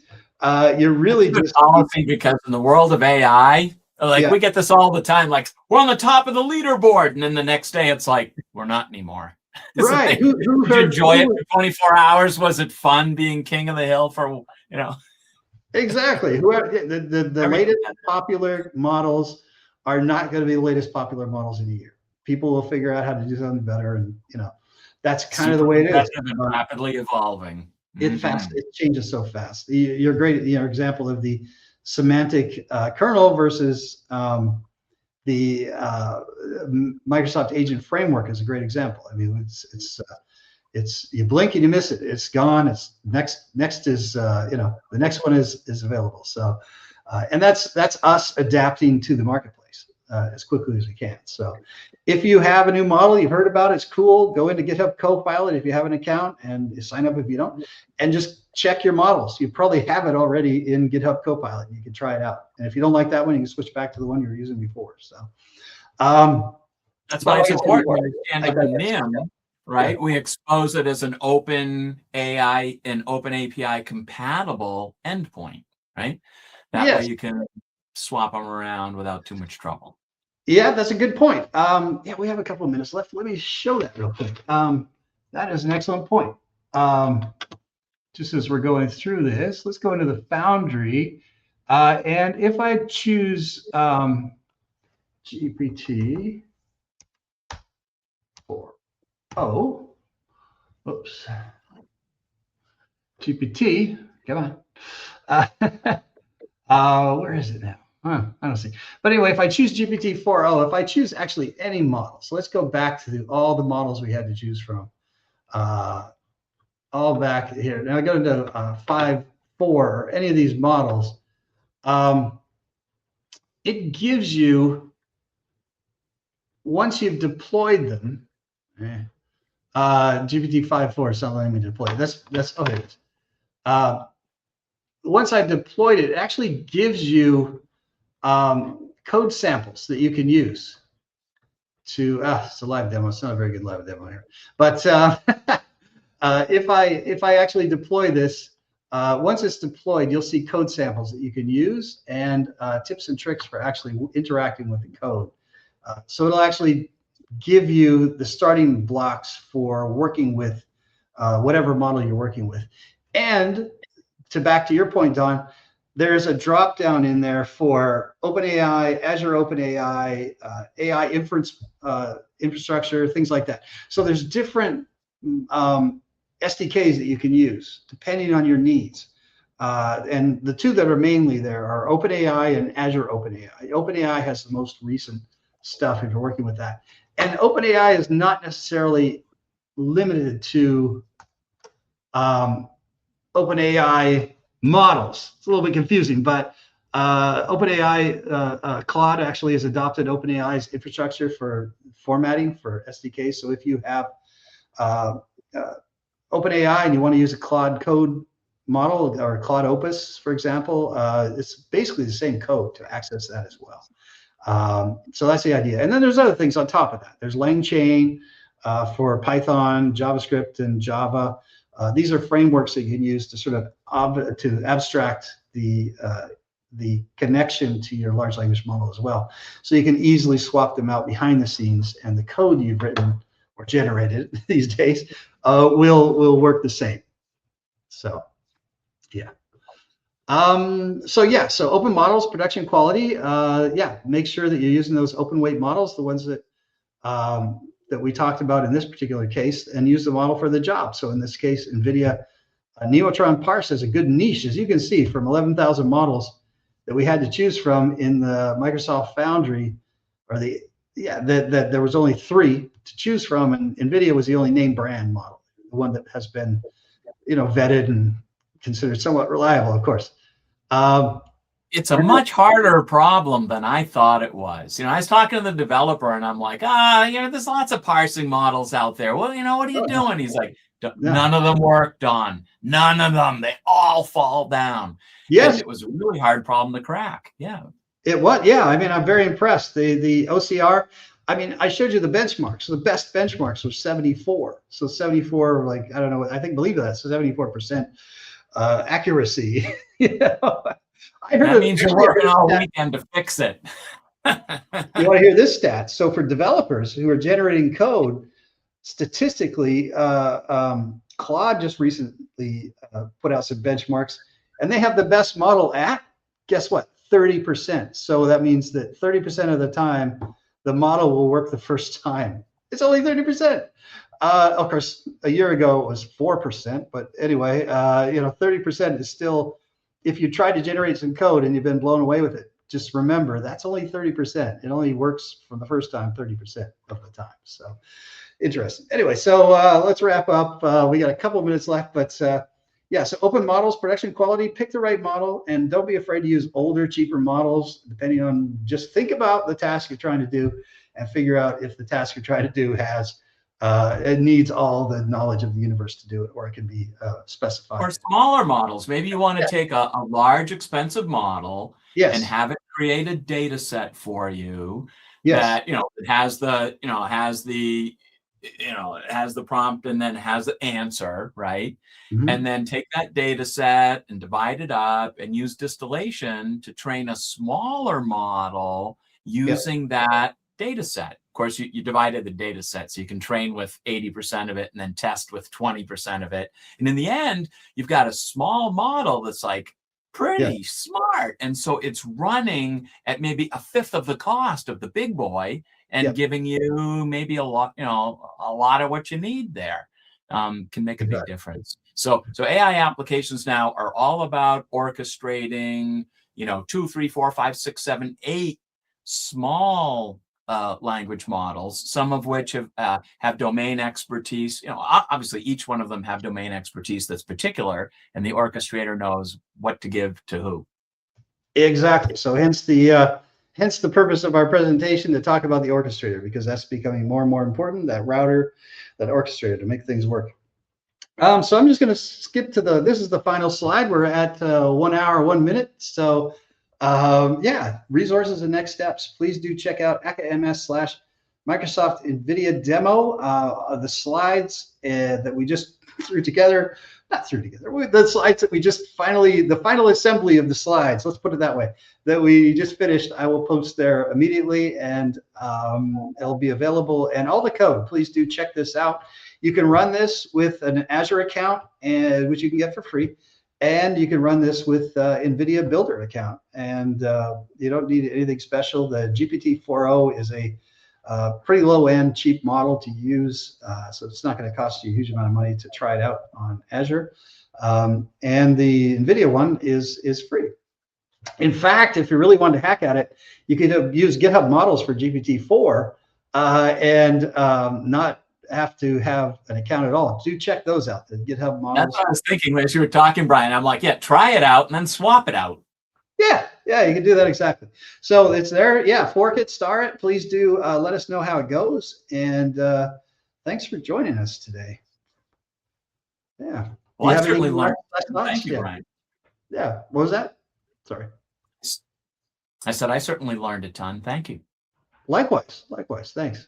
you're really just policy, because in the world of AI, Like we get this all the time. Like we're on the top of the leaderboard, and then the next day it's like we're not anymore. Right? Like, did you enjoy it for 24 hours? Was it fun being king of the hill for Exactly. Whoever the latest popular models are not going to be the latest popular models in a year. People will figure out how to do something better, and that's kind of the way it is. Rapidly evolving. It changes so fast. You're great. Example of the semantic kernel versus the Microsoft Agent Framework is a great example. I mean, it's you blink and you miss it. It's gone. It's next is the next one is available. So, and that's us adapting to the marketplace as quickly as we can. So, if you have a new model you've heard about, it's cool. Go into GitHub Copilot if you have an account, and sign up if you don't, and just check your models. You probably have it already in GitHub Copilot. You can try it out, and if you don't like that one, you can switch back to the one you were using before. So, that's why it's important to understand the NIM. Right, we expose it as an open AI and open API compatible endpoint. Right, that way you can swap them around without too much trouble. Yeah, that's a good point. We have a couple of minutes left. Let me show that real quick. That is an excellent point. Just as we're going through this, let's go into the Foundry, and if I choose GPT 4.0, oops, GPT, come on. Where is it now? I don't see. But anyway, if I choose GPT 4.0, if I choose actually any model, so let's go back to all the models we had to choose from, all back here. Now I go into 5.4 or any of these models. It gives you, once you've deployed them, GPT 5.4 is not letting me deploy. That's oh, here it is. Once I've deployed it, it actually gives you code samples that you can use to. It's a live demo. It's not a very good live demo here, but if I actually deploy this, once it's deployed, you'll see code samples that you can use and tips and tricks for actually interacting with the code. So it'll actually give you the starting blocks for working with whatever model you're working with. And back to your point, Don, there's a drop down in there for OpenAI, Azure OpenAI, AI inference infrastructure, things like that. So there's different SDKs that you can use depending on your needs. And the two that are mainly there are OpenAI and Azure OpenAI. OpenAI has the most recent stuff if you're working with that. And OpenAI is not necessarily limited to OpenAI models. It's a little bit confusing, but OpenAI Claude actually has adopted OpenAI's infrastructure for formatting for SDK. So if you have OpenAI and you want to use a Claude code model or Claude Opus, for example, it's basically the same code to access that as well. So that's the idea. And then there's other things on top of that. There's LangChain for Python, JavaScript, and Java. These are frameworks that you can use to sort of abstract the connection to your large language model as well. So you can easily swap them out behind the scenes, and the code you've written or generated these days will work the same. So, yeah. So open models, production quality. Make sure that you're using those open weight models, the ones that that we talked about in this particular case, and use the model for the job. So in this case, NVIDIA Nemotron Parse is a good niche, as you can see, from 11,000 models that we had to choose from in the Microsoft Foundry, or that there was only 3 to choose from, and NVIDIA was the only name brand model, the one that has been, vetted and considered somewhat reliable, of course. It's a much harder problem than I thought it was. I was talking to the developer and I'm like, there's lots of parsing models out there. Well, what are you doing? He's like, none of them work, Don. None of them. They all fall down. Yes. And it was a really hard problem to crack. Yeah. It was. Yeah. I mean, I'm very impressed. The OCR, I mean, I showed you the benchmarks. So the best benchmarks were 74. So 74, I don't know, believe that. So 74% accuracy. I heard That means you're actually, I heard working a all stat. weekend to fix it. You want to hear this stat? So for developers who are generating code, statistically, Claude just recently put out some benchmarks, and they have the best model at, guess what, 30%. So that means that 30% of the time, the model will work the first time. It's only 30%. Of course, a year ago it was 4%, but anyway, 30% is still, if you try to generate some code and you've been blown away with it, just remember that's only 30%. It only works for the first time 30% of the time. So interesting. Anyway, so let's wrap up. We got a couple of minutes left, but yeah, so open models, production quality, pick the right model, and don't be afraid to use older, cheaper models, depending on, just think about the task you're trying to do and figure out if the task you're trying to do has, it needs all the knowledge of the universe to do it, or it can be specified. Or smaller models. Maybe you want to take a large, expensive model and have it create a data set for you that, it has the, it has the prompt and then has the answer, right? And then take that data set and divide it up and use distillation to train a smaller model using that data set. Of course, you divided the data set, so you can train with 80% of it and then test with 20% of it. And in the end, you've got a small model that's like pretty smart. And so it's running at maybe a fifth of the cost of the big boy and giving you maybe a lot of what you need there. Can make a big difference. So AI applications now are all about orchestrating, 2, 3, 4, 5, 6, 7, 8 small language models, some of which have domain expertise. Obviously each one of them have domain expertise that's particular, and the orchestrator knows what to give to who. Exactly. So hence the purpose of our presentation, to talk about the orchestrator, because that's becoming more and more important, that router, that orchestrator, to make things work. So I'm just going to skip to this is the final slide. We're at 1 hour, 1 minute. So yeah, resources and next steps. Please do check out aka.ms/Microsoft NVIDIA demo. The slides that we just threw together, the slides that we just the final assembly of the slides, let's put it that way, that we just finished, I will post there immediately, and it'll be available, and all the code. Please do check this out. You can run this with an Azure account, which you can get for free. And you can run this with NVIDIA Builder account, and you don't need anything special. The GPT-4o is a pretty low-end, cheap model to use, so it's not going to cost you a huge amount of money to try it out on Azure. And the NVIDIA one is free. In fact, if you really wanted to hack at it, you could use GitHub Models for GPT-4 and not have to have an account at all. Do check those out, the GitHub Models. That's what I was thinking as you were talking, Brian. I'm like, yeah, try it out and then swap it out. Yeah, you can do that exactly. So it's there. Yeah, fork it, star it. Please do let us know how it goes. And thanks for joining us today. Yeah. Well, I certainly learned. Thank you, Brian. Yeah. What was that? Sorry. I said I certainly learned a ton. Thank you. Likewise. Thanks.